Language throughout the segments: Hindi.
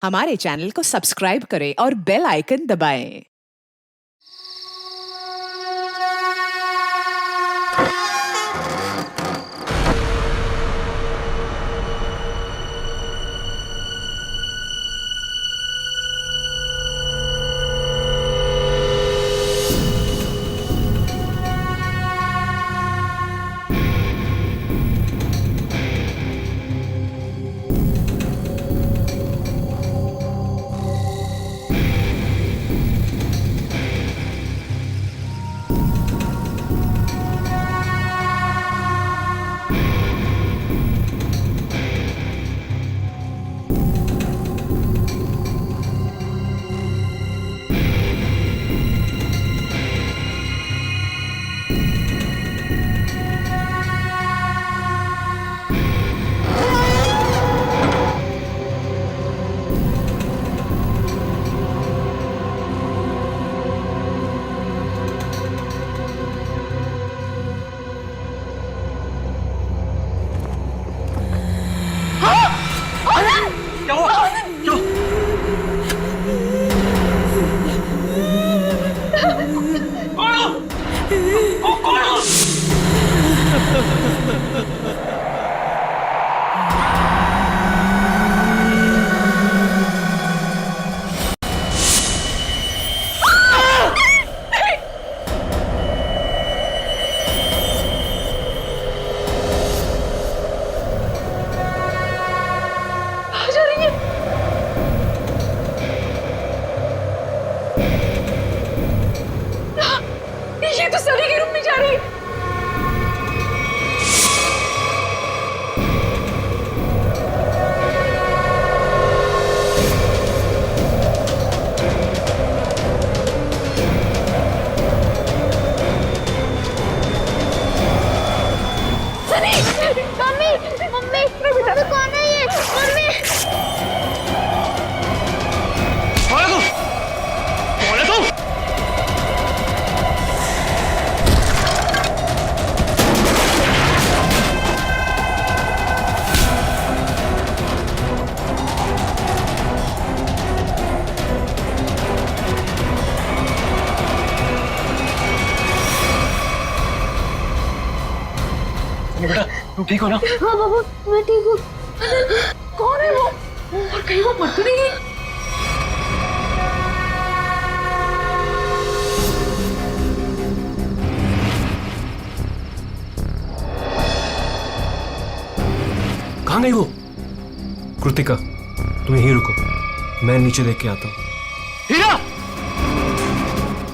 हमारे चैनल को सब्सक्राइब करें और बेल आइकन दबाएं। ये तो सनी के रूम में जा रही है। सनी, मम्मी, मम्मी, बेटा तो कौन है ये? मम्मी, कौन है तू? कौन है तू? बेटा तू ठीक हो ना? हाँ बाबू, मैं ठीक हूँ। कौन है वो? और कहीं वो मर तो नहीं गई? कहाँ गई वो? कृतिका, तुम यहीं रुको, मैं नीचे देख के आता हूँ। हीरा!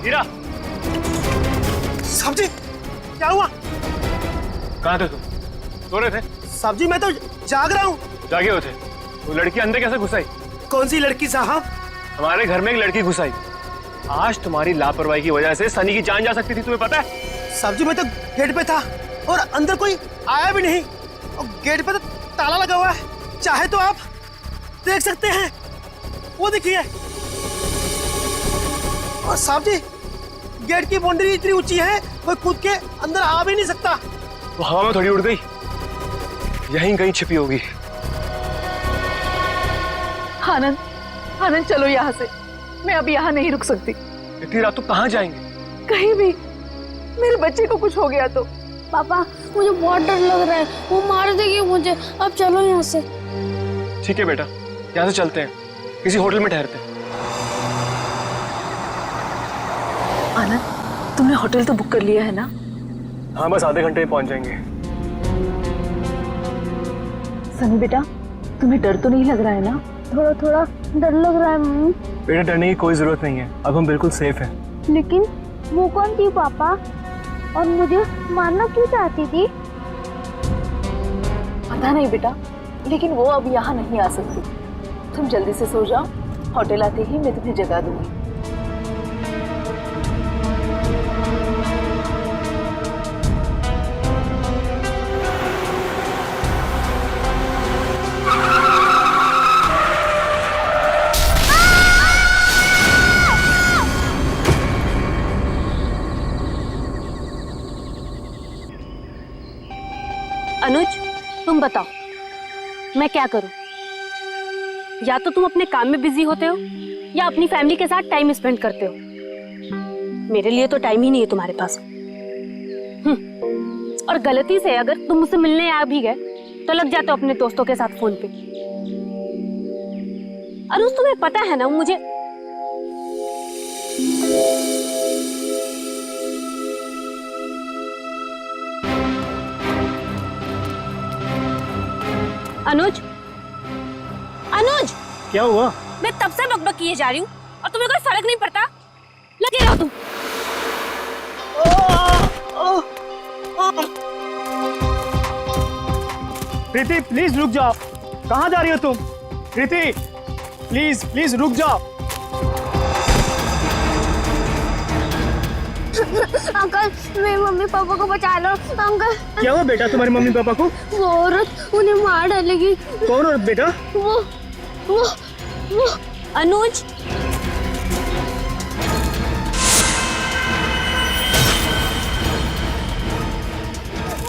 हीरा! साहब जी, क्या हुआ? कहाँ थे तुम? सो रहे थे? साहब जी, मैं तो जाग रहा हूँ। जागे हुए थे। वो लड़की अंदर कैसे घुस आई? कौन सी लड़की साहब? हमारे घर में एक लड़की घुस आई। आज तुम्हारी लापरवाही की वजह से सनी की जान जा सकती थी, तुम्हें पता है? साहब जी, मैं तो गेट पे था और अंदर कोई आया भी नहीं और गेट पे तो ताला लगा हुआ है। चाहे तो आप देख सकते हैं, वो देखिए। और साहब जी, गेट की बाउंड्री इतनी ऊंची है, कोई कूद के अंदर आ भी नहीं सकता। वो हवा में थोड़ी उड़ गई, यहीं कहीं छिपी होगी। आनंद, आनंद चलो यहाँ से। मैं अब यहाँ नहीं रुक सकती। इतनी रात तो कहाँ जाएंगे? कहीं भी। मेरे बच्चे को कुछ हो गया तो। पापा, मुझे बहुत डर लग रहा है, वो मार देगी मुझे। अब चलो यहाँ से। ठीक है बेटा, यहाँ से चलते हैं, किसी होटल में ठहरते हैं। आनंद, तुमने होटल तो बुक कर लिया है ना? हाँ, बस आधे घंटे में पहुंच जाएंगे। सनी बेटा, तुम्हें डर तो नहीं लग रहा है ना? थोड़ा थोड़ा डर लग रहा है मम्मी। बेटा, डरने की कोई जरूरत नहीं है, अब हम बिल्कुल सेफ हैं। लेकिन वो कौन थी पापा, और मुझे मारना क्यों चाहती थी? पता नहीं बेटा, लेकिन वो अब यहाँ नहीं आ सकती। तुम जल्दी से सो जाओ, होटल आते ही मैं तुम्हें जगा दूंगी। अनुज, तुम बताओ मैं क्या करूं? या तो तुम अपने काम में बिजी होते हो या अपनी फैमिली के साथ टाइम स्पेंड करते हो। मेरे लिए तो टाइम ही नहीं है तुम्हारे पास। और गलती से अगर तुम मुझसे मिलने आ भी गए तो लग जाते हो अपने दोस्तों के साथ फोन पे। अनुज तुम्हें पता है ना मुझे अनुज अनुज क्या हुआ? मैं तब से बकबक किए जा रही हूँ और तुम्हें कोई फर्क नहीं पड़ता। लगे रहो तुम। प्रीति प्लीज रुक जाओ। कहाँ जा रही हो तुम? प्रीति प्लीज प्लीज रुक जाओ। अंकल मेरे मम्मी पापा को बचा लो अंकल। क्या हुआ बेटा तुम्हारे मम्मी पापा को? वो औरत उन्हें मार डालेगी। कौन औरत बेटा? वो अनुज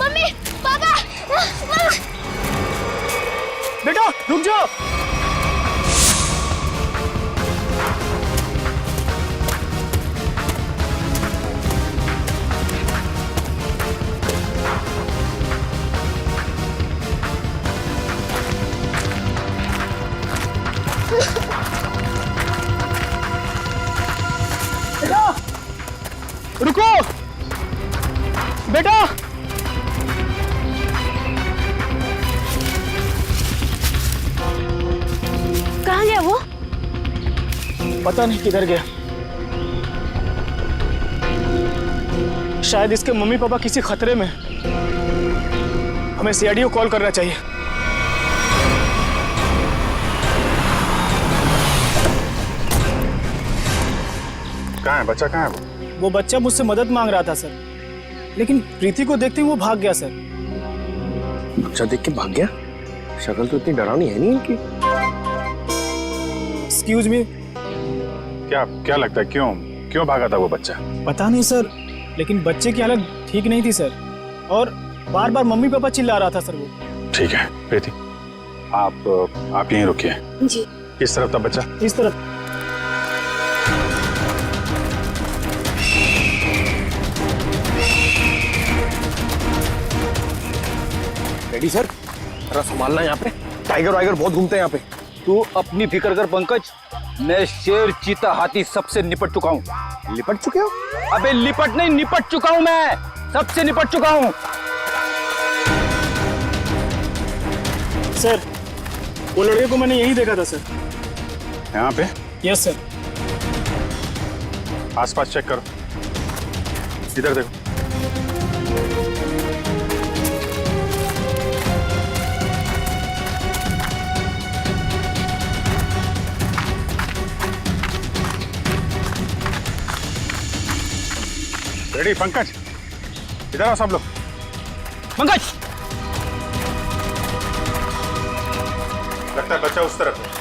मम्मी पापा बेटा रुक जाओ। बेटा रुको बेटा। कहाँ गया वो? पता नहीं किधर गया। शायद इसके मम्मी पापा किसी खतरे में। हमें सीआईडी को कॉल करना चाहिए। कहाँ है बच्चा? कहाँ है वो बच्चा मुझसे मदद मांग रहा था सर, लेकिन प्रीति को देखते ही वो भाग गया सर। बच्चा देख के भाग गया? शक्ल तो इतनी डरावनी है नहीं इनकी। Excuse me. क्या क्या लगता है क्यों भागा था वो बच्चा? पता नहीं सर, लेकिन बच्चे की हालत ठीक नहीं थी सर, और बार बार मम्मी पापा चिल्ला रहा था सर वो। ठीक है प्रीति, आप यहीं रुकिए। जी। किस तरफ था बच्चा? इस तरफ। रेडी सर, जरा संभालना यहाँ पे। टाइगर वाइगर बहुत घूमते हैं यहाँ पे। तू अपनी फिक्र कर पंकज, मैं शेर चीता हाथी सबसे निपट चुका हूँ। लिपट चुके हो? अबे लिपट नहीं, निपट चुका हूँ मैं, सबसे निपट चुका हूँ। सर वो लड़के को मैंने यही देखा था सर। यहाँ पे? Yes sir. आसपास चेक करो। इधर देखो। रेडी पंकज, इधर आओ सब लोग। पंकज लगता है बच्चा उस तरफ है।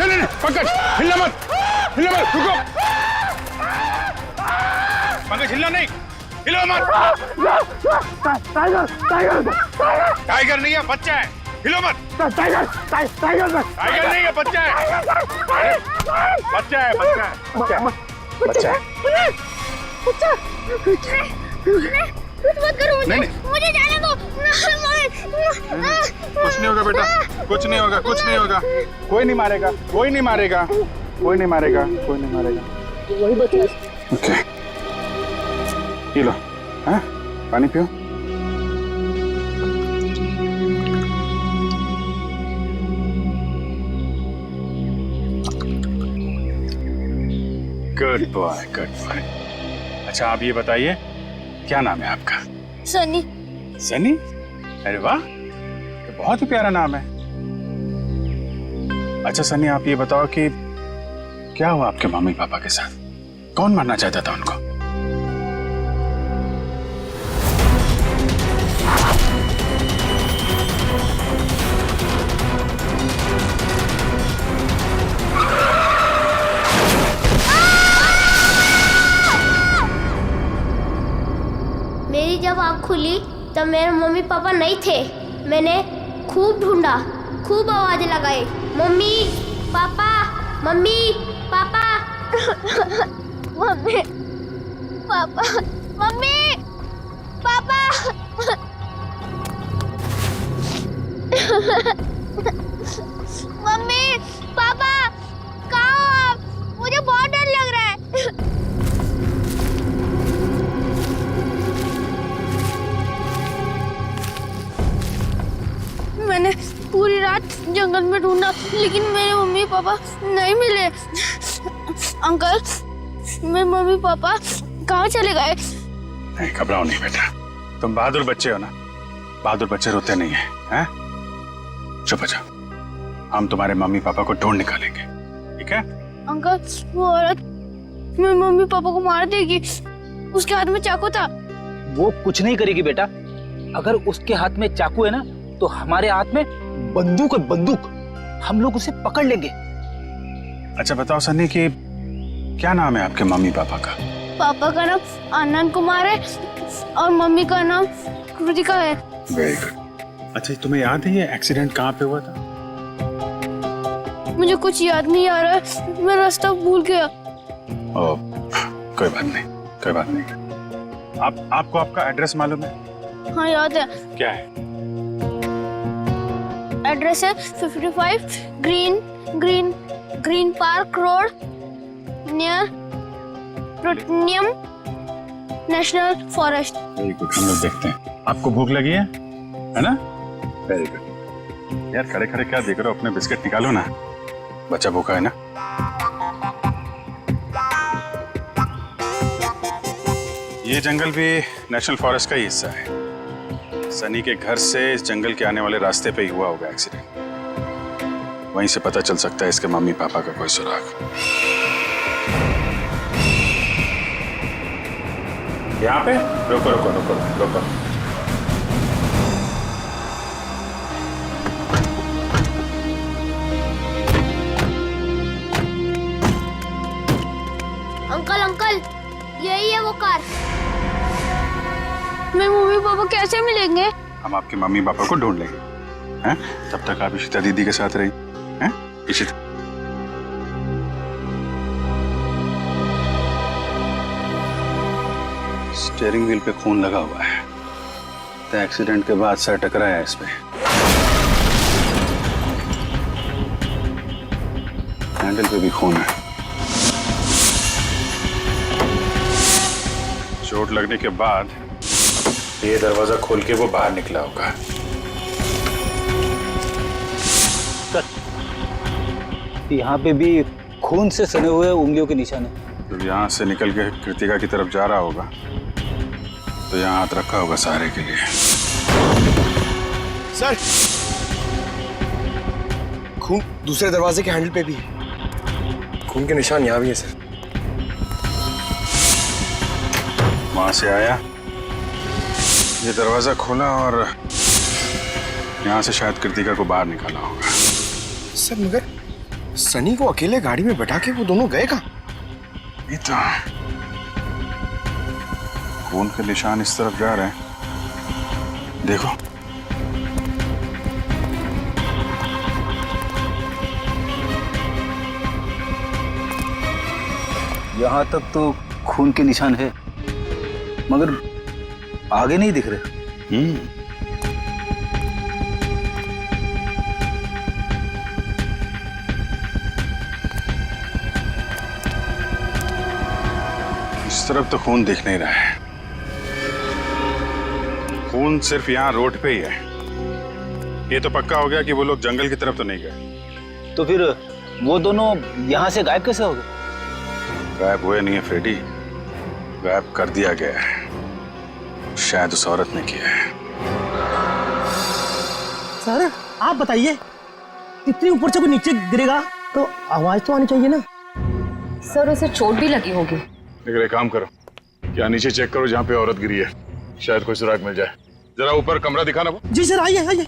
नहीं, पंकज हिलना मत, रुको। पंकज हिलना नहीं, हिलो मत। टाइगर नहीं है, बच्चा है, हिलो मत। टाइगर नहीं है, बच्चा है। बच्चा है। कुछ मत करो मुझे। नहीं। मुझे जाने दो। कुछ नहीं होगा बेटा, कुछ नहीं होगा। कोई नहीं मारेगा। वही बता। Okay, P low. हाँ, पानी पियो। Good boy. अच्छा आप ये बताइए, क्या नाम है आपका? सनी। सनी? अरे वाह, ये बहुत ही प्यारा नाम है। अच्छा सनी, आप ये बताओ कि क्या हुआ आपके मम्मी पापा के साथ? कौन मारना चाहता था उनको? मेरी जब आँख खुली तब मेरे मम्मी पापा नहीं थे। मैंने खूब ढूंढा, खूब आवाजें लगाई, mummy papa, mummy papa. Mummy papa, mummy papa. Mummy papa कहाँ हो आप? मुझे बहुत डर लग रहा है। मैंने पूरी रात जंगल में ढूंढा लेकिन मेरे मम्मी पापा नहीं मिले। अंकल, मेरे मम्मी पापा कहाँ चले गए? नहीं, घबराओ नहीं बेटा, तुम बहादुर बच्चे हो ना। बहादुर बच्चे रोते नहीं है, हैं? चुप हो जाओ, हम तुम्हारे मम्मी पापा को ढूंढ निकालेंगे, ठीक है? अंकल, वो औरत मेरे मम्मी पापा को मार देगी। उसके हाथ में चाकू था। वो कुछ नहीं करेगी बेटा। अगर उसके हाथ में चाकू है ना तो हमारे हाथ में बंदूक है, बंदूक। हम लोग उसे पकड़ लेंगे। अच्छा बताओ सन्नी कि क्या नाम है आपके मम्मी पापा का? पापा का नाम आनंद कुमार है और मम्मी का नाम कृतिका है। Very good. अच्छा तुम्हें याद है ये एक्सीडेंट कहाँ पे हुआ था? मुझे कुछ याद नहीं आ रहा है, मैं रास्ता भूल गया। ओ, कोई बात नहीं, कोई बात नहीं। आपको आपका एड्रेस मालूम है? हाँ याद है। क्या है? एड्रेस है 55 green park road near plutonium national forest. Very good, हम लोग देखते हैं। आपको भूख लगी है ना? Very good. यार खड़े खड़े क्या देख रहे हो, अपने बिस्किट निकालो ना, बच्चा भूखा है ना। ये जंगल भी नेशनल फॉरेस्ट का ही हिस्सा है। सनी के घर से इस जंगल के आने वाले रास्ते पे ही हुआ होगा एक्सीडेंट। वहीं से पता चल सकता है इसके मम्मी पापा का कोई सुराग। यहाँ पे रुको रुको रुको रुको। अंकल अंकल, यही है वो कार। मेरे मम्मी पापा कैसे मिलेंगे? हम आपके मम्मी पापा को ढूंढ लेंगे, हैं? तब तक आप इशिता दीदी के साथ रही, हैं? इशिता। स्टीयरिंग व्हील पे खून लगा हुआ है, तो एक्सीडेंट के बाद सर टकराया इस पे। हैंडल पे भी खून है। चोट लगने के बाद ये दरवाजा खोल के वो बाहर निकला होगा। यहाँ पे भी खून से सने हुए उंगलियों के निशान है। जब यहाँ से निकल के कृतिका की तरफ जा रहा होगा तो यहाँ हाथ रखा होगा सहारे के लिए। सर, खून दूसरे दरवाजे के हैंडल पे भी है। खून के निशान यहाँ भी है सर। वहां से आया, ये दरवाजा खोला और यहाँ से शायद कृतिका को बाहर निकाला होगा। सर मगर सनी को अकेले गाड़ी में बैठा के वो दोनों गए कहाँ? ये तो खून के निशान इस तरफ जा रहे हैं, देखो। यहाँ तक तो खून के निशान है मगर आगे नहीं दिख रहे। इस तरफ तो खून दिख नहीं रहा है। खून सिर्फ यहाँ रोड पे ही है। ये तो पक्का हो गया कि वो लोग जंगल की तरफ तो नहीं गए। तो फिर वो दोनों यहाँ से गायब कैसे हो गए? गायब हुए नहीं है फ्रेडी, गायब कर दिया गया है। शायद उस औरत ने किया है। सर आप बताइए, इतनी ऊपर से कोई नीचे गिरेगा तो आवाज तो आनी चाहिए ना। सर उसे चोट भी लगी होगी। लेकिन एक काम करो, क्या नीचे चेक करो जहाँ पे औरत गिरी है, शायद कोई सुराग मिल जाए। जरा ऊपर कमरा दिखाना वो। जी सर, आइए आइए।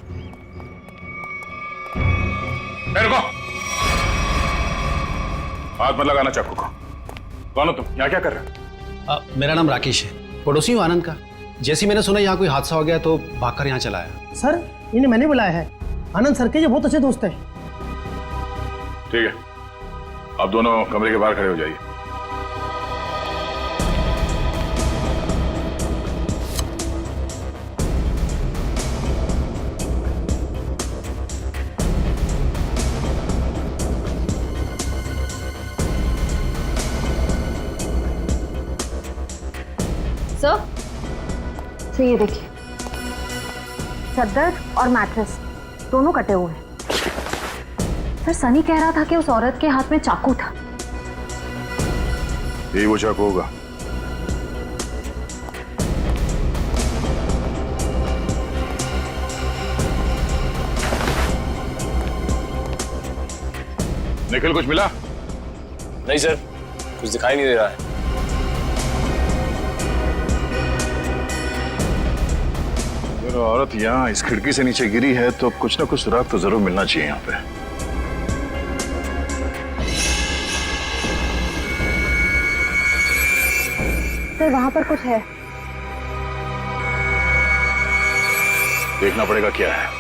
रुको, हाथ मत लगाना चाकू को। कौन हो तुम? यहाँ क्या कर रहे हो? मेरा नाम राकेश है, पड़ोसी हूँ आनंद का। जैसे ही मैंने सुना यहाँ कोई हादसा हो गया तो भागकर यहाँ चला आया। सर इन्हें मैंने बुलाया है, आनंद सर के ये बहुत अच्छे दोस्त हैं। ठीक है, आप दोनों कमरे के बाहर खड़े हो जाइए। सर ये देखिए, चादर और मैट्रेस दोनों कटे हुए हैं। सर सनी कह रहा था कि उस औरत के हाथ में चाकू था। यही वो चाकू होगा। निखिल कुछ मिला? नहीं सर, कुछ दिखाई नहीं दे रहा है। अगर औरत यहाँ इस खिड़की से नीचे गिरी है तो कुछ ना कुछ सुराग तो जरूर मिलना चाहिए यहाँ पे। सर वहां पर कुछ है। देखना पड़ेगा क्या है।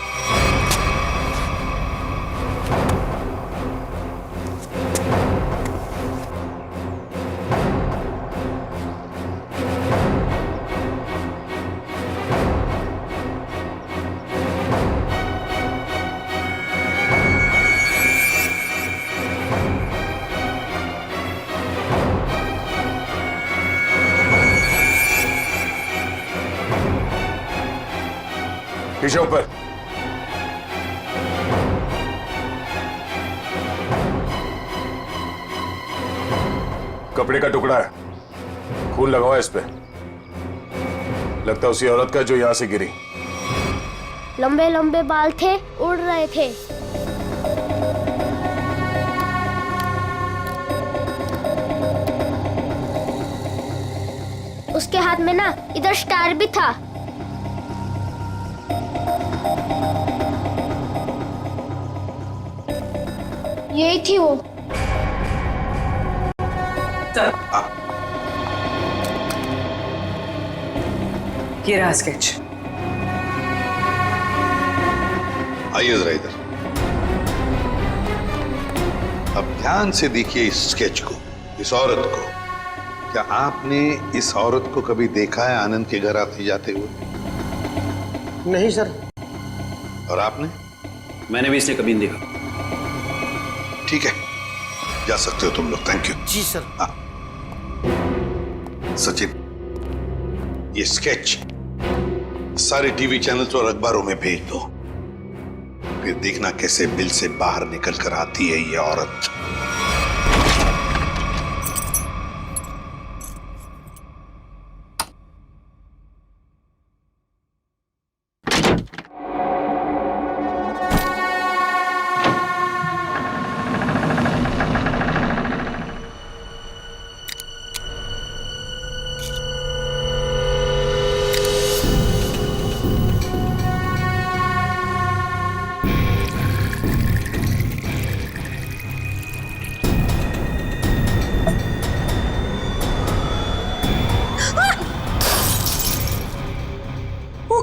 पीछे ऊपर। कपड़े का टुकड़ा है, खून लगा हुआ है इस पे। लगता है उसी औरत का जो यहां से गिरी। लंबे लंबे बाल थे, उड़ रहे थे। उसके हाथ में ना इधर स्टार भी था। यही थी वो। ये रहा स्केच। आइए जरा इधर। अब ध्यान से देखिए इस स्केच को, इस औरत को। क्या आपने इस औरत को कभी देखा है आनंद के घर आते जाते हुए? नहीं सर। और आपने? मैंने भी इसे कभी नहीं देखा। ठीक है, जा सकते हो तुम लोग। Thank you. जी सर। हाँ सचिन, ये स्केच सारे टीवी चैनल्स और अखबारों में भेज दो। फिर देखना कैसे बिल से बाहर निकल कर आती है ये औरत।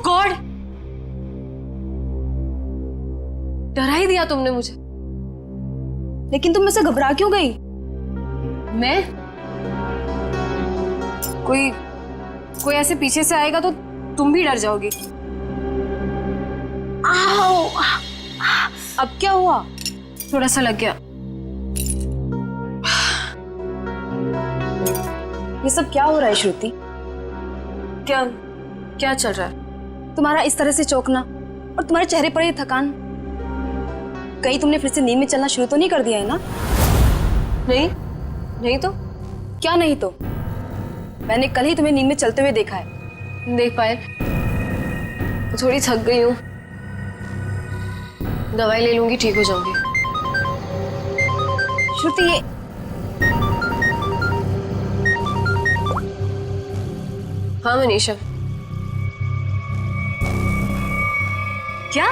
गॉड, डरा ही दिया तुमने मुझे। लेकिन तुम मुझसे घबरा क्यों गई? मैं कोई ऐसे पीछे से आएगा तो तुम भी डर जाओगी। आओ, अब क्या हुआ? थोड़ा सा लग गया। ये सब क्या हो रहा है श्रुति? क्या चल रहा है? तुम्हारा इस तरह से चौंकना और तुम्हारे चेहरे पर ये थकान, कहीं तुमने फिर से नींद में चलना शुरू तो नहीं कर दिया है ना? नहीं तो क्या नहीं तो? मैंने कल ही तुम्हें नींद में चलते हुए देखा है। देख पाए, थोड़ी थक गई हूँ, दवाई ले लूंगी, ठीक हो जाऊंगी। श्रुति ये हाँ मनीषा। क्या?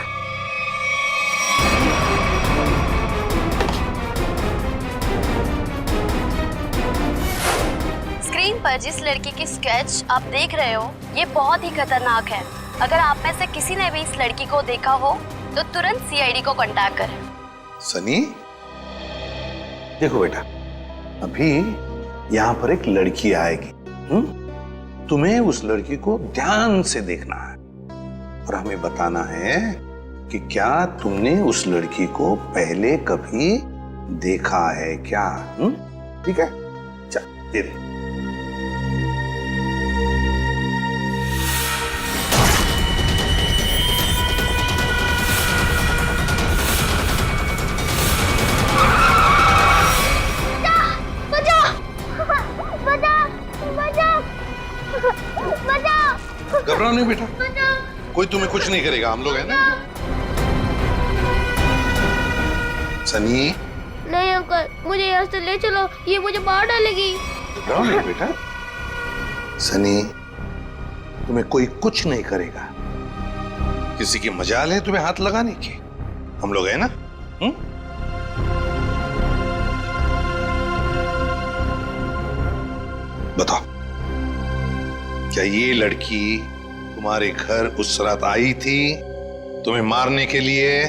स्क्रीन पर जिस लड़की की स्केच आप देख रहे हो ये बहुत ही खतरनाक है। अगर आप में से किसी ने भी इस लड़की को देखा हो तो तुरंत सीआईडी को कांटेक्ट करें। सनी, देखो बेटा, अभी यहाँ पर एक लड़की आएगी। तुम्हें उस लड़की को ध्यान से देखना है और हमें बताना है कि क्या तुमने उस लड़की को पहले कभी देखा है क्या? ठीक है, चल दे दे। घबराओ नहीं बेटा, कोई तुम्हें कुछ नहीं करेगा, हम लोग हैं ना। सनी, नहीं अंकल, मुझे यहाँ से ले चलो, ये मुझे मार डालेगी। घबराओ नहीं बेटा। सनी, तुम्हें कोई कुछ नहीं करेगा। किसी की मजाल है तुम्हें हाथ लगाने की? हम लोग हैं ना। बताओ, क्या ये लड़की तुम्हारे घर उस रात आई थी तुम्हें मारने के लिए?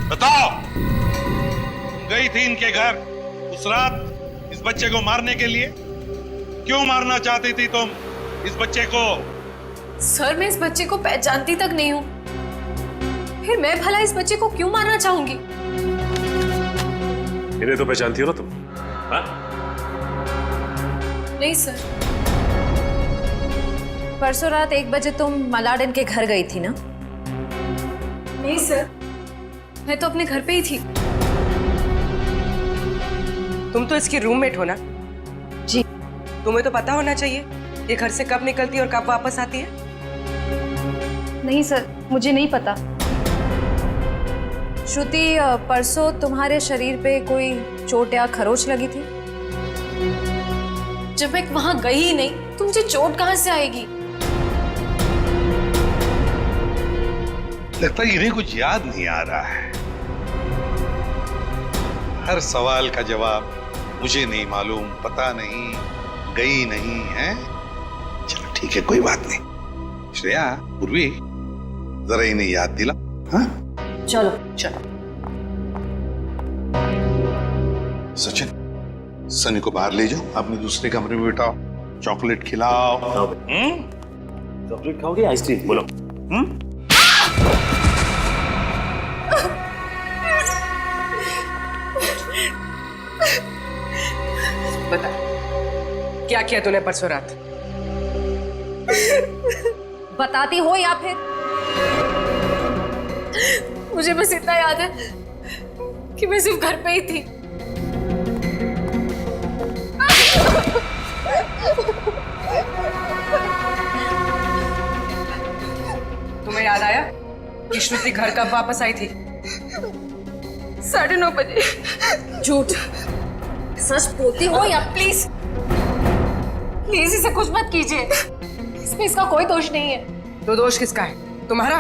बताओ, गई थी इनके घर उस रात इस बच्चे को मारने के लिए? क्यों मारना चाहती थी तुम इस बच्चे को? सर, मैं इस बच्चे को पहचानती तक नहीं हूँ, फिर मैं भला इस बच्चे को क्यों मारना चाहूंगी? इन्हें तो पहचानती हो ना तुम? हाँ? नहीं सर। परसों रात 1 बजे तुम मलाडन के घर गई थी ना? नहीं सर, मैं तो अपने घर पे ही थी। तुम तो इसकी रूममेट हो ना? जी। तुम्हें तो पता होना चाहिए ये घर से कब निकलती है और कब वापस आती है। नहीं सर, मुझे नहीं पता। श्रुति, परसों तुम्हारे शरीर पे कोई चोट या खरोच लगी थी? जब मैं वहां गई ही नहीं तो मुझे चोट कहां से आएगी? लगता है इन्हें कुछ याद नहीं आ रहा है। हर सवाल का जवाब मुझे नहीं मालूम, पता नहीं, गई नहीं है। चलो ठीक है, कोई बात नहीं। श्रेया, पूर्वी, जरा इन्हें याद दिला। हाँ, चलो चलो। सचिन, सनी को बाहर ले जाओ, अपने दूसरे कमरे में बिठाओ, चॉकलेट खिलाओ। चॉकलेट खाओगे आइसक्रीम? बोलो। बता, क्या किया तूने परसों रात? बताती हो या फिर? मुझे बस इतना याद है कि मैं सिर्फ घर पे ही थी। तुम्हें याद आया कि श्रुति घर कब वापस आई थी? 9:30 बजे। झूठ। सच बोलती हो या? प्लीज प्लीज इसे कुछ मत कीजिए, इसमें इसका कोई दोष नहीं है। तो दोष किसका है? तुम्हारा?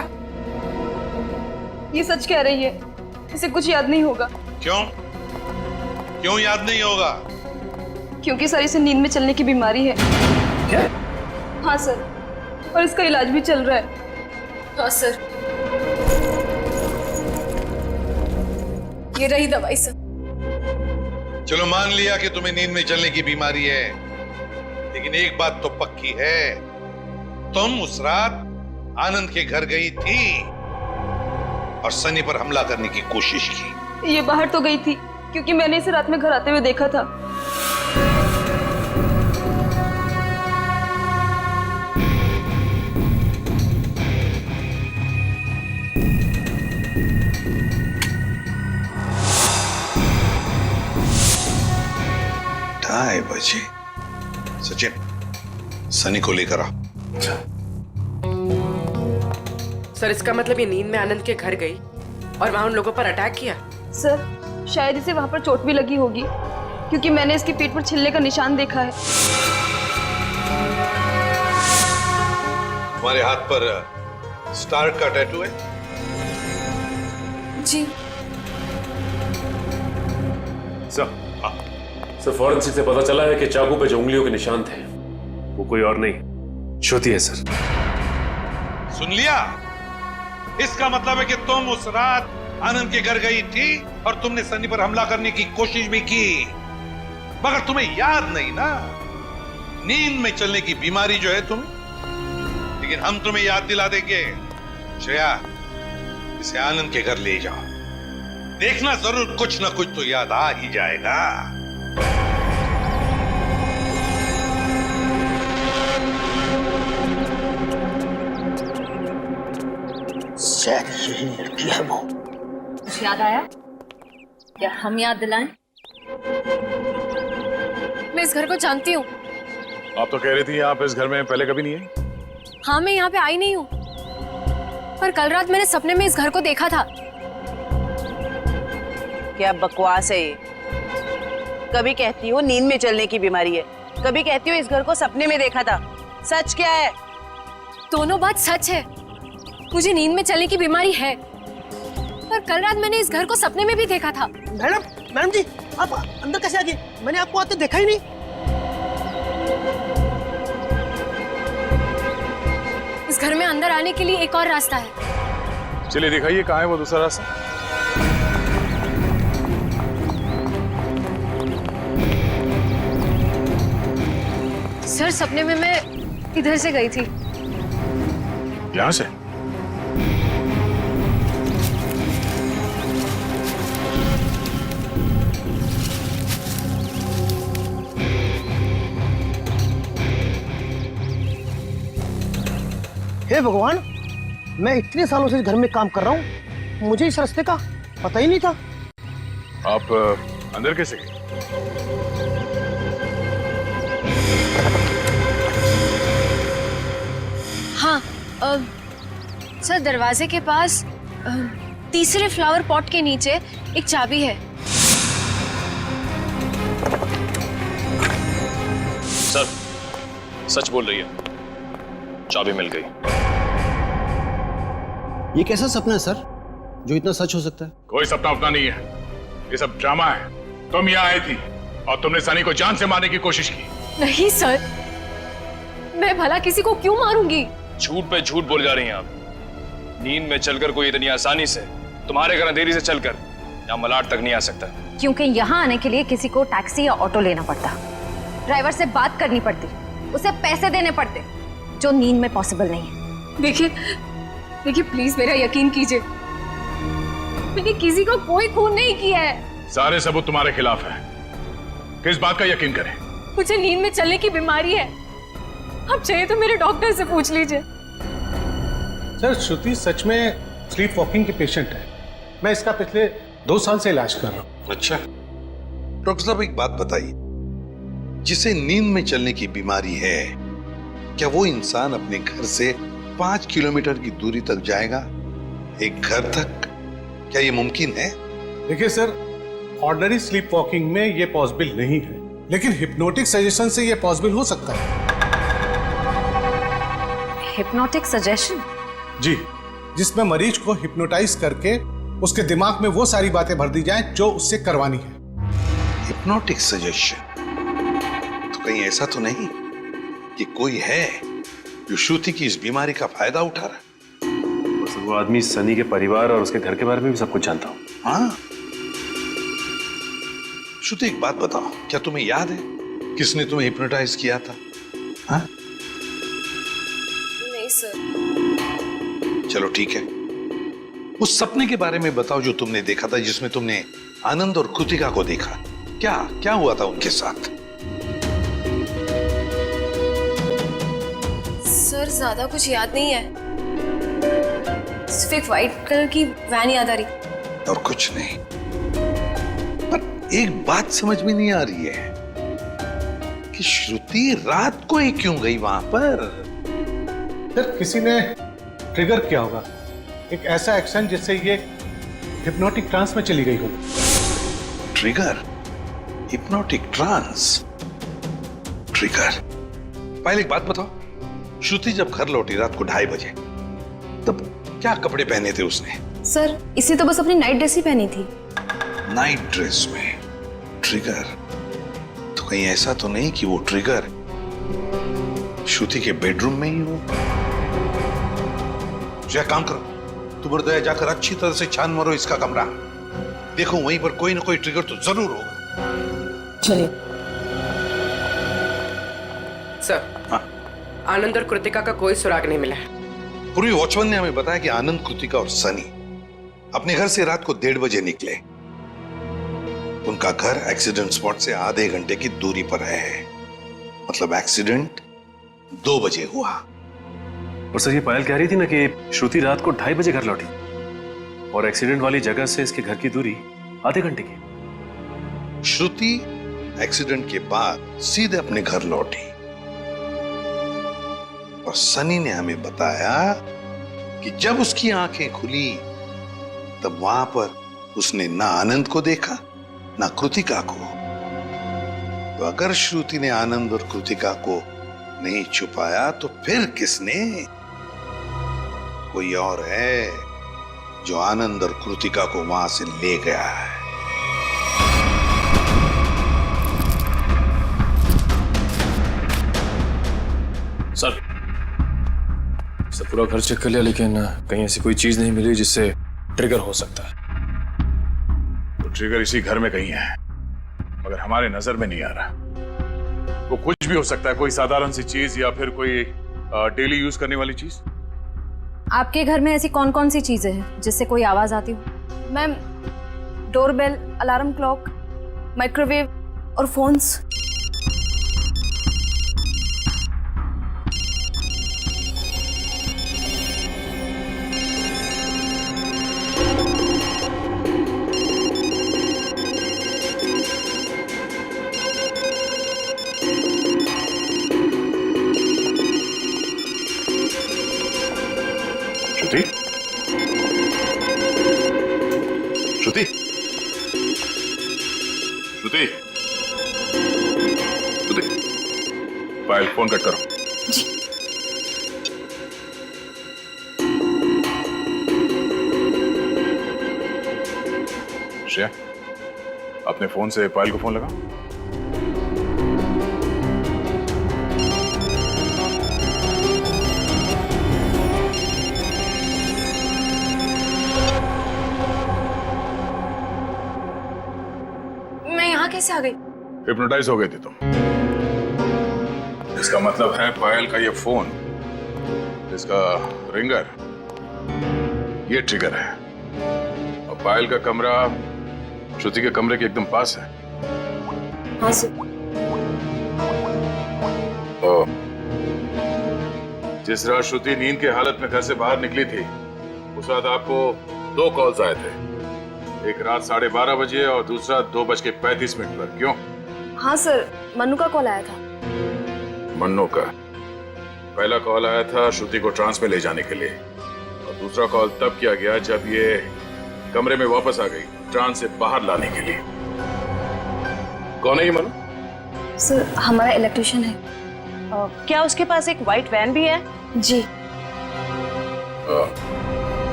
ये सच कह रही है, इसे कुछ याद नहीं होगा। क्यों? क्यों याद नहीं होगा? क्योंकि सर इसे नींद में चलने की बीमारी है। क्या? हाँ सर, और इसका इलाज भी चल रहा है। हाँ सर, ये रही दवाई सर। चलो मान लिया कि तुम्हें नींद में चलने की बीमारी है, लेकिन एक बात तो पक्की है, तुम उस रात आनंद के घर गई थी और सनी पर हमला करने की कोशिश की। ये बाहर तो गई थी क्योंकि मैंने इसे रात में घर आते हुए देखा था। ढाई बजे। सचिन, सनी को लेकर आ। सर, इसका मतलब ये नींद में आनंद के घर गई और वहां उन लोगों पर अटैक किया? सर, शायद इसे वहां पर चोट भी लगी होगी क्योंकि मैंने इसकी पीठ पर छिलने का निशान देखा है। तुम्हारे हाथ पर स्टार का टैटू है? जी सर फॉरेंसिक से पता चला है कि चाकू पे जो उंगलियों के निशान थे वो कोई और नहीं, श्रुति है सर। सुन लिया? इसका मतलब है कि तुम उस रात आनंद के घर गई थी और तुमने सनी पर हमला करने की कोशिश भी की, मगर तुम्हें याद नहीं ना, नींद में चलने की बीमारी जो है तुम्हें। लेकिन हम तुम्हें याद दिला देंगे। श्रेया, इसे आनंद के घर ले जाओ, देखना जरूर कुछ ना कुछ तो याद आ ही जाएगा। शायद यही लड़की है वो। कुछ याद आया? क्या हम याद दिलाएं? मैं इस घर को जानती हूँ। आप तो कह रही थी आप इस घर में पहले कभी नहीं है। हाँ, मैं यहाँ पे आई नहीं हूँ, पर कल रात मैंने सपने में इस घर को देखा था। क्या बकवास है ये? कभी कहती हो नींद में चलने की बीमारी है, कभी कहती हो इस घर को सपने में देखा था। सच क्या है? दोनों बात सच है। मुझे नींद में चलने की बीमारी है, पर कल रात मैंने इस घर को सपने में भी देखा था। मैडम जी, आप अंदर कैसे आ गए? मैंने आपको आते देखा ही नहीं। इस घर में अंदर आने के लिए एक और रास्ता है। चलिए दिखाइए कहाँ है वो दूसरा रास्ता। सर, सपने में मैं इधर से गई थी। यहाँ से? हे भगवान, मैं इतने सालों से इस घर में काम कर रहा हूँ, मुझे इस रास्ते का पता ही नहीं था। आप अंदर कैसे गए? हाँ, सर, दरवाजे के पास तीसरे फ्लावर पॉट के नीचे एक चाबी है। सर सच बोल रही है, चाबी मिल गई। ये कैसा सपना है सर जो इतना सच हो सकता है? कोई सपना अपना नहीं है, ये सब ड्रामा है। तुम यहाँ आई थी और तुमने सनी को जान से मारने की कोशिश की। नहीं सर, मैं भला किसी को क्यों मारूंगी? झूठ पे झूठ बोल जा रही हैं आप। नींद में चलकर कोई इतनी आसानी से तुम्हारे घर अंधेरी से चलकर यहाँ मलाड तक नहीं आ सकता। क्योंकि यहाँ आने के लिए किसी को टैक्सी या ऑटो लेना पड़ता, ड्राइवर से बात करनी पड़ती, उसे पैसे देने पड़ते, जो नींद में पॉसिबल नहीं है। देखिए प्लीज मेरा यकीन कीजिए, मैंने किसी को कोई खून नहीं किया है। सारे सबूत तुम्हारे खिलाफ है, किस बात का यकीन करें? मुझे नींद में चलने की बीमारी है, आप चाहिए तो मेरे डॉक्टर से पूछ लीजिए। सर, श्रुति सच में स्लीप वॉकिंग की पेशेंट है। मैं इसका पिछले 2 साल से इलाज कर रहा हूँ। अच्छा डॉक्टर साहब, एक बात बताइए, जिसे नींद में चलने की बीमारी है, क्या वो इंसान अपने घर से 5 किलोमीटर की दूरी तक जाएगा, एक घर तक? क्या ये मुमकिन है? देखिए सर, ऑर्डिनरी स्लीप वॉकिंग में ये पॉसिबल नहीं है, लेकिन हिप्नोटिक सजेशन से ये पॉसिबल हो सकता है। Hypnotic suggestion? जी, जिसमें मरीज को हिप्नोटाइज करके उसके दिमाग में वो सारी बातें भर दी जाएं जो उससे करवानी है। Hypnotic suggestion? तो कहीं ऐसा तो नहीं कि कोई है जो श्रुति की इस बीमारी का फायदा उठा रहा है? वो आदमी सनी के परिवार और उसके घर के बारे में भी सब कुछ जानता हूँ। हाँ, श्रुति एक बात बताओ, क्या तुम्हें याद है किसने तुम्हें हिप्नोटाइज किया था? हाँ? नहीं सर। चलो ठीक है, उस सपने के बारे में बताओ जो तुमने देखा था, जिसमें तुमने आनंद और कृतिका को देखा। क्या क्या हुआ था उनके साथ? सर, ज्यादा कुछ याद नहीं है, सिर्फ एक व्हाइट कलर की वैन याद आ रही। और कुछ नहीं? पर एक बात समझ में नहीं आ रही है कि श्रुति रात को ही क्यों गई वहां पर? सर, किसी ने ट्रिगर किया होगा, एक ऐसा एक्शन जिससे ये हिप्नोटिक ट्रांस में चली गई हो। ट्रिगर? Hypnotic trance? ट्रिगर? पहले एक बात बताओ, श्रुति जब घर लौटी रात को 2:30 बजे, तब क्या कपड़े पहने थे उसने? सर इसे तो बस अपनी नाइट ड्रेस ही पहनी थी। नाइट ड्रेस में ट्रिगर? तो कहीं ऐसा तो नहीं कि वो ट्रिगर श्रुति के बेडरूम में ही हो? क्या काम करो, तुम और दया जाकर अच्छी तरह से छान मारो इसका कमरा। देखो वहीं पर कोई ना कोई ट्रिगर तो जरूर होगा। चलिए। सर, आनंद और कृतिका का कोई सुराग नहीं मिला है। पूर्वी वॉचमैन ने हमें बताया कि आनंद, कृतिका और सनी अपने घर से रात को 1:30 बजे निकले। उनका घर एक्सीडेंट स्पॉट से आधे घंटे की दूरी पर है। मतलब एक्सीडेंट 2 बजे हुआ। और सर ये पायल कह रही थी ना कि श्रुति रात को 2:30 बजे घर लौटी और एक्सीडेंट वाली जगह से इसके घर की दूरी आधे घंटे की। श्रुति एक्सीडेंट के बाद सीधे अपने घर लौटी और सनी ने हमें बताया कि जब उसकी आंखें खुली तब वहां पर उसने ना आनंद को देखा ना कृतिका को। तो अगर श्रुति ने आनंद और कृतिका को नहीं छुपाया तो फिर किसने? कोई और है जो आनंद और कृतिका को वहां से ले गया है। सर पूरा घर चेक कर लिया लेकिन कहीं ऐसी कोई चीज नहीं मिली जिससे ट्रिगर हो सकता है। तो ट्रिगर इसी घर में कहीं है मगर हमारे नजर में नहीं आ रहा। वो कुछ भी हो सकता है, कोई साधारण सी चीज या फिर कोई डेली यूज करने वाली चीज। आपके घर में ऐसी कौन कौन सी चीजें हैं जिससे कोई आवाज आती हो? Ma'am, doorbell, alarm clock, microwave और फोन्स। श्रुति, श्रुति, श्रुति, श्रुति, पायल फोन कट करो। जी। श्रेया, अपने फोन से पायल को फोन लगा। कैसे आ गई? हिप्नोटाइज हो गए थे तुम। इसका मतलब है पायल का ये फोन, इसका रिंगर, ये ट्रिगर है। और पायल का कमरा श्रुति के कमरे के एकदम पास है। हाँ सर। और जिस रात श्रुति नींद की हालत में घर से बाहर निकली थी उस रात आपको 2 कॉल्स आए थे, एक रात 12:30 बजे और दूसरा 2:35 पर। क्यों? हाँ सर, मन्नू का कॉल आया था। मन्नू का? पहला कॉल आया था श्रुति को ट्रांस में ले जाने के लिए और दूसरा कॉल तब किया गया जब ये कमरे में वापस आ गई ट्रांस से बाहर लाने के लिए। कौन है ये मन्नू? सर हमारा इलेक्ट्रिशियन है। क्या उसके पास एक व्हाइट वैन भी है? जी।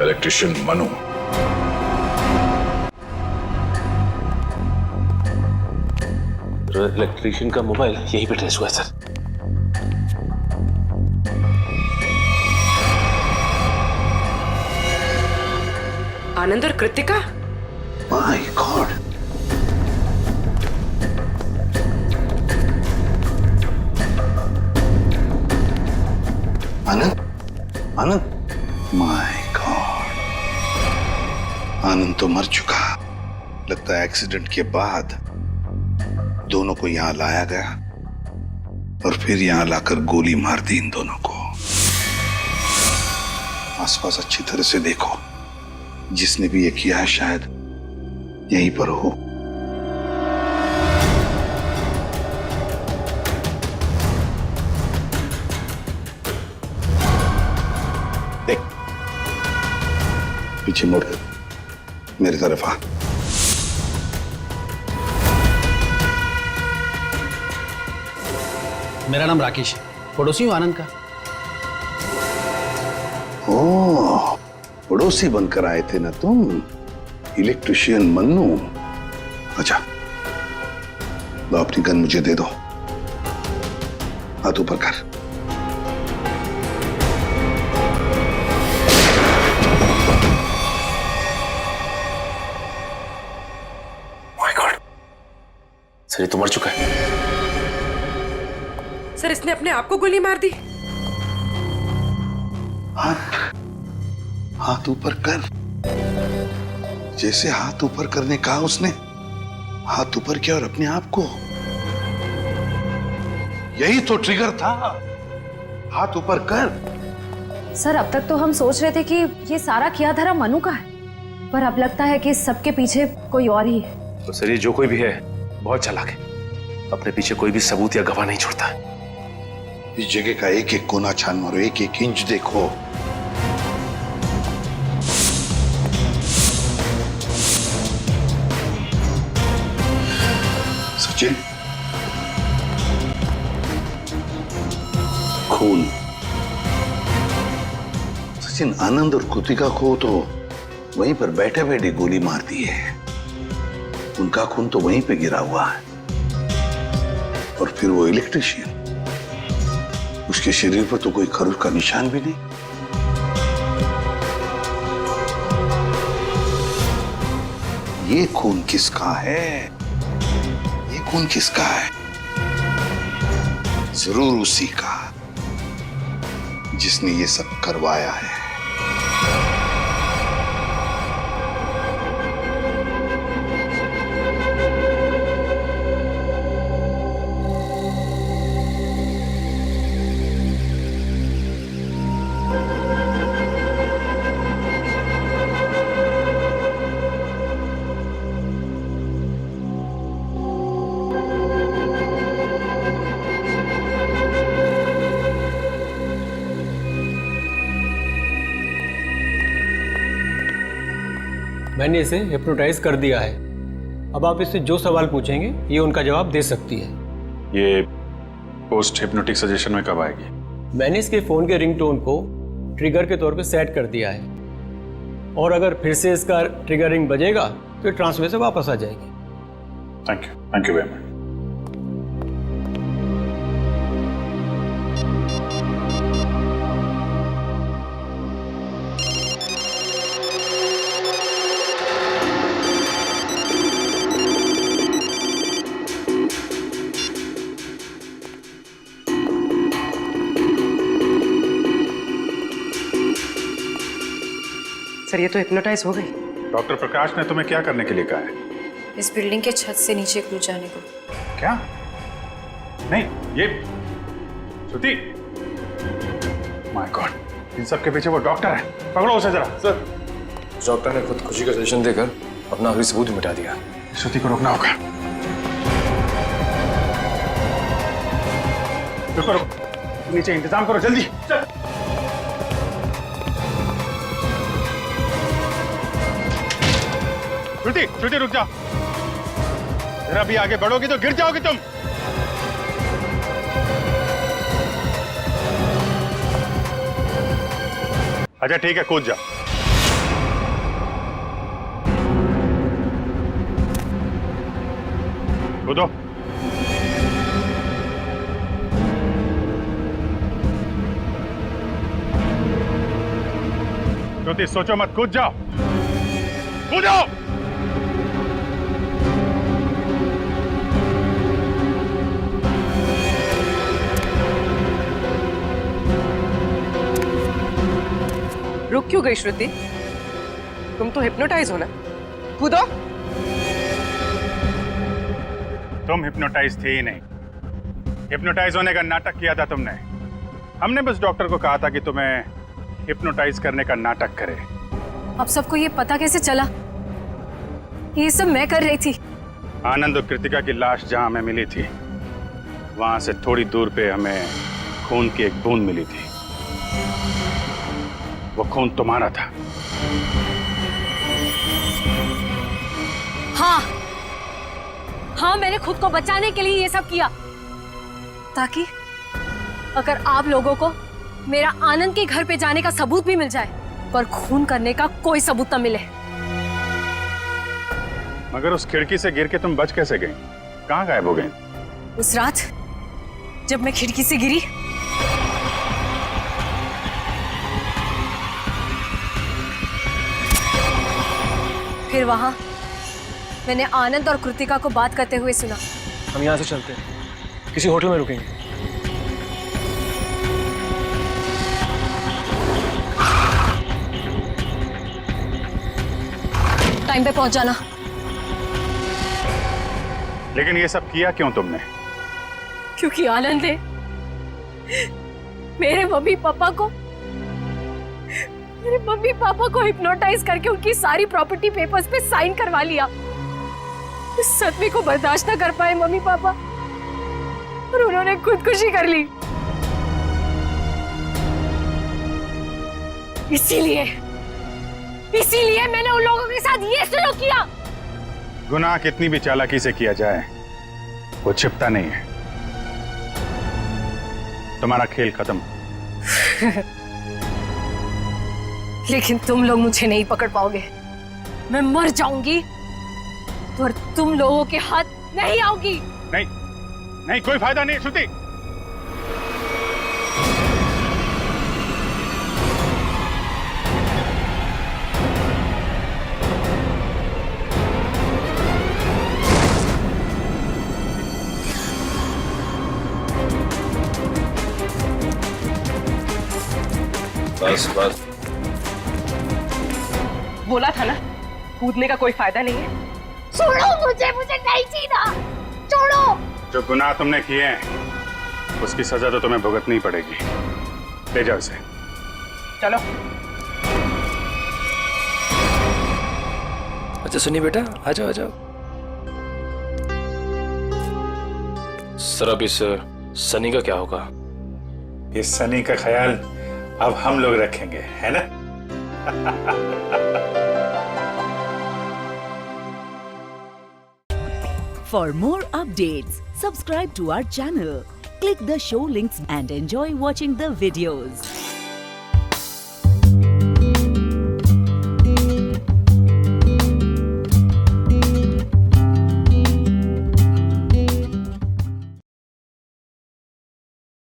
इलेक्ट्रिशियन मन्नू। इलेक्ट्रिशियन का मोबाइल यहीं पे ट्रेस हुआ है सर। आनंद और Kritika? My god. Anand, Anand, my god, Anand तो मर चुका। लगता है एक्सीडेंट के बाद दोनों को यहां लाया गया और फिर यहां लाकर गोली मार दी इन दोनों को। आसपास अच्छी तरह से देखो, जिसने भी ये किया है शायद यहीं पर हो। देख, पीछे मुड़, मेरी तरफ आ। मेरा नाम राकेश है, पड़ोसी हूँ आनंद का। ओ, पड़ोसी बनकर आए थे ना तुम, इलेक्ट्रिशियन मन्नू। अच्छा, लो अपनी गन मुझे दे दो, हाथ ऊपर कर। माय गॉड, सर ये तो मर चुका है। सर इसने अपने आप को गोली मार दी। हाथ ऊपर कर। जैसे हाथ ऊपर करने कहा उसने, हाथ ऊपर किया और अपने आप को। यही तो ट्रिगर था, हाथ ऊपर कर। सर अब तक तो हम सोच रहे थे कि ये सारा किया धरा मनु का है, पर अब लगता है कि सबके पीछे कोई और ही है। तो सर ये जो कोई भी है बहुत चालाक है, अपने पीछे कोई भी सबूत या गवाह नहीं छोड़ता। इस जगह का एक एक कोना छान मारो, एक एक इंच देखो। सचिन, खून। सचिन, आनंद और कृतिका को तो वहीं पर बैठे बैठे गोली मार दी है। उनका खून तो वहीं पे गिरा हुआ है। और फिर वो इलेक्ट्रिशियन, उसके शरीर पर तो कोई खरोच का निशान भी नहीं। ये खून किसका है? ये खून किसका है? जरूर उसी का जिसने ये सब करवाया है। मैंने इसे हिप्नोटाइज कर दिया है। अब आप इससे जो सवाल पूछेंगे ये उनका जवाब दे सकती है। ये पोस्ट हिप्नोटिक सजेशन में कब आएगी? मैंने इसके फ़ोन के रिंगटोन को ट्रिगर के तौर पे सेट कर दिया है, और अगर फिर से इसका ट्रिगरिंग बजेगा तो ट्रांसफर से वापस आ जाएगी। Thank you very much. Sir ये तो हिप्नोटाइज हो गई। डॉक्टर प्रकाश ने तुम्हें क्या करने के लिए कहा है? इस बिल्डिंग के छत से नीचे कूद जाने को। क्या? नहीं, ये श्रुति, माय गॉड, इन सब के पीछे वो डॉक्टर है। पकड़ो उसे जरा। सर, डॉक्टर ने खुदकुशी का सजेशन देकर अपना असली सबूत मिटा दिया। श्रुति को रोकना होगा। रुको, नीचे इंतजाम करो जल्दी। चल। श्रुति रुक जाओ, जरा भी आगे बढ़ोगी तो गिर जाओगी तुम। अच्छा ठीक है, कूद जाओ। कूदो। श्रुति सोचो मत, कूद जाओ, कूदो। रुक क्यों गई श्रुति? तुम तो हिप्नोटाइज हो ना, कूदो। तुम हिप्नोटाइज थे ही नहीं, हिप्नोटाइज होने का नाटक किया था तुमने। हमने बस डॉक्टर को कहा था कि तुम्हें हिप्नोटाइज करने का नाटक करे। अब सबको ये पता कैसे चला? ये सब मैं कर रही थी। आनंद और कृतिका की लाश जहां हमें मिली थी, वहां से थोड़ी दूर पे हमें खून की एक बूंद मिली थी। वो खून तुम्हारा था। हाँ, मैंने खुद को बचाने के लिए ये सब किया, ताकि अगर आप लोगों को मेरा आनंद के घर पे जाने का सबूत भी मिल जाए, पर खून करने का कोई सबूत न मिले। मगर उस खिड़की से गिर के तुम बच कैसे गई? कहाँ गायब हो गई? उस रात जब मैं खिड़की से गिरी, फिर वहां मैंने आनंद और कृतिका को बात करते हुए सुना। हम यहाँ से चलते हैं, किसी होटल में रुकेंगे। टाइम पे पहुंच जाना। लेकिन ये सब किया क्यों तुमने? क्योंकि आनंद ने मेरे मम्मी पापा को हिप्नोटाइज करके उनकी सारी प्रॉपर्टी पेपर्स पे साइन करवा लिया। इस सदमे को बर्दाश्त न कर पाए मम्मी पापा और उन्होंने खुदकुशी कर ली। इसीलिए मैंने उन लोगों के साथ ये सलूक किया। गुनाह कितनी भी चालाकी से किया जाए वो छिपता नहीं है। तुम्हारा खेल खत्म। लेकिन तुम लोग मुझे नहीं पकड़ पाओगे। मैं मर जाऊंगी पर तुम लोगों के हाथ नहीं आऊंगी। नहीं नहीं, कोई फायदा नहीं श्रुति। बस बोला था ना, कूदने का कोई फायदा नहीं है। छोड़ो मुझे नहीं जीना, छोड़ो। जो गुनाह तुमने किए हैं उसकी सजा तो तुम्हें भुगतनी ही पड़ेगी। ले जाओ इसे। चलो। अच्छा सुनिए बेटा, आ जाओ आ जाओ। सर अब इस सनी का क्या होगा? इस सनी का ख्याल अब हम लोग रखेंगे, है ना? For more updates, subscribe to our channel, click the show links and enjoy watching the videos.